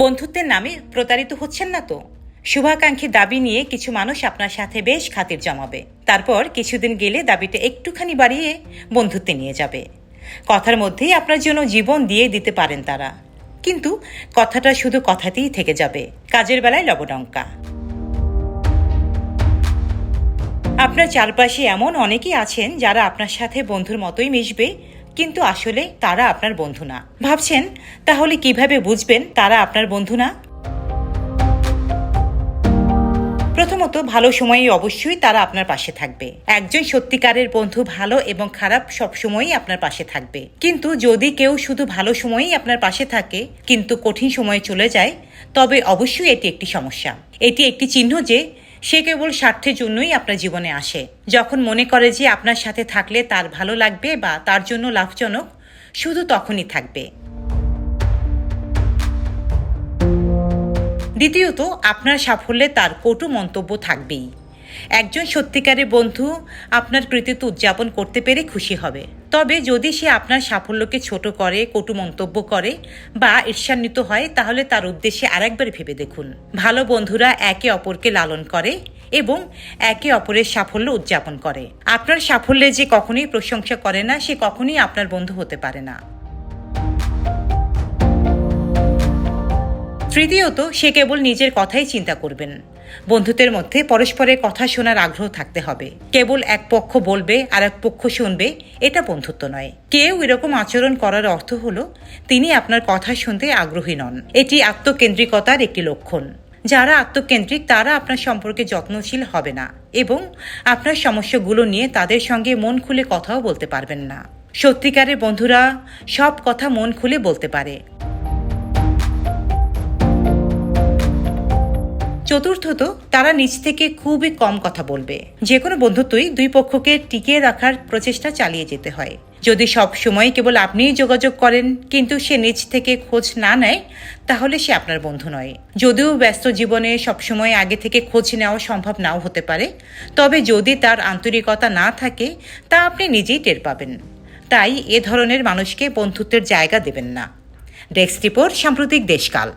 বন্ধুত্বের নামে প্রতারিত হচ্ছেন না তো? শুভাকাঙ্ক্ষী দাবি নিয়ে কিছু মানুষ আপনার সাথে বেশ খাতির জমাবে, তারপর কিছুদিন গেলে দাবিটা একটুখানি বাড়িয়ে বন্ধুত্বে নিয়ে যাবে। কথার মধ্যেই আপনার জন্য জীবন দিয়ে দিতে পারেন তারা, কিন্তু কথাটা শুধু কথাতেই থেকে যাবে, কাজের বেলায় লবডঙ্কা। আপনার চারপাশে এমন অনেকেই আছেন যারা আপনার সাথে বন্ধুর মতোই মিশবে, কিন্তু আসলে তারা আপনার বন্ধু না। ভাবছেন, তাহলে কিভাবে বুঝবেন তারা আপনার বন্ধু না? প্রথমত, ভালো সময়ে অবশ্যই তারা আপনার পাশে থাকবে। একজন সত্যিকারের বন্ধু ভালো এবং খারাপ সবসময়ই আপনার পাশে থাকবে। কিন্তু যদি কেউ শুধু ভালো সময়েই আপনার পাশে থাকে কিন্তু কঠিন সময়ে চলে যায়, তবে অবশ্যই এটি একটি সমস্যা। এটি একটি চিহ্ন যে সে কেবল স্বার্থের জন্যই আপনার জীবনে আসে। যখন মনে করে যে আপনার সাথে থাকলে তার ভালো লাগবে বা তার জন্য লাভজনক, শুধু তখনই থাকবে। দ্বিতীয়ত, আপনার সাফল্যে তার কটু মন্তব্য থাকবেই। একজন সত্যিকারের বন্ধু আপনার কৃতিত্ব উদযাপন করতে পেরে খুশি হবে, তবে যদি সে আপনার সাফল্যকে ছোট করে, কটু মন্তব্য করে বা ঈর্ষান্বিত হয়, তাহলে তার উদ্দেশ্যে আরেকবার ভেবে দেখুন। ভালো বন্ধুরা একে অপরকে লালন করে এবং একে অপরের সাফল্য উদযাপন করে। আপনার সাফল্যে যে কখনোই প্রশংসা করে না, সে কখনোই আপনার বন্ধু হতে পারে না। তৃতীয়ত, সে কেবল নিজের কথাই চিন্তা করবেন। বন্ধুত্বের মধ্যে পরস্পরের কথা শোনার আগ্রহ থাকতে হবে। কেবল এক পক্ষ বলবে আর এক পক্ষ শুনবে, এটা বন্ধুত্ব নয়। কেউ এরকম আচরণ করার অর্থ হলো তিনি আপনার কথা শুনতে আগ্রহী নন। এটি আত্মকেন্দ্রিকতার একটি লক্ষণ। যারা আত্মকেন্দ্রিক তারা আপনার সম্পর্কে যত্নশীল হবে না এবং আপনার সমস্যাগুলো নিয়ে তাদের সঙ্গে মন খুলে কথাও বলতে পারবেন না। সত্যিকারের বন্ধুরা সব কথা মন খুলে বলতে পারে। চতুর্থত, তারা নিজ থেকে খুবই কম কথা বলবে। যে কোনো বন্ধুত্বই দুই পক্ষকে টিকিয়ে রাখার প্রচেষ্টা চালিয়ে যেতে হয়। যদি সব সময় কেবল আপনিই যোগাযোগ করেন কিন্তু সে নিজ থেকে খোঁজ না নেয়, তাহলে সে আপনার বন্ধু নয়। যদিও ব্যস্ত জীবনে সবসময় আগে থেকে খোঁজ নেওয়া সম্ভব নাও হতে পারে, তবে যদি তার আন্তরিকতা না থাকে তা আপনি নিজেই টের পাবেন। তাই এ ধরনের মানুষকে বন্ধুত্বের জায়গা দেবেন না। ডেস্ক রিপোর্ট, সাম্প্রতিক দেশকাল।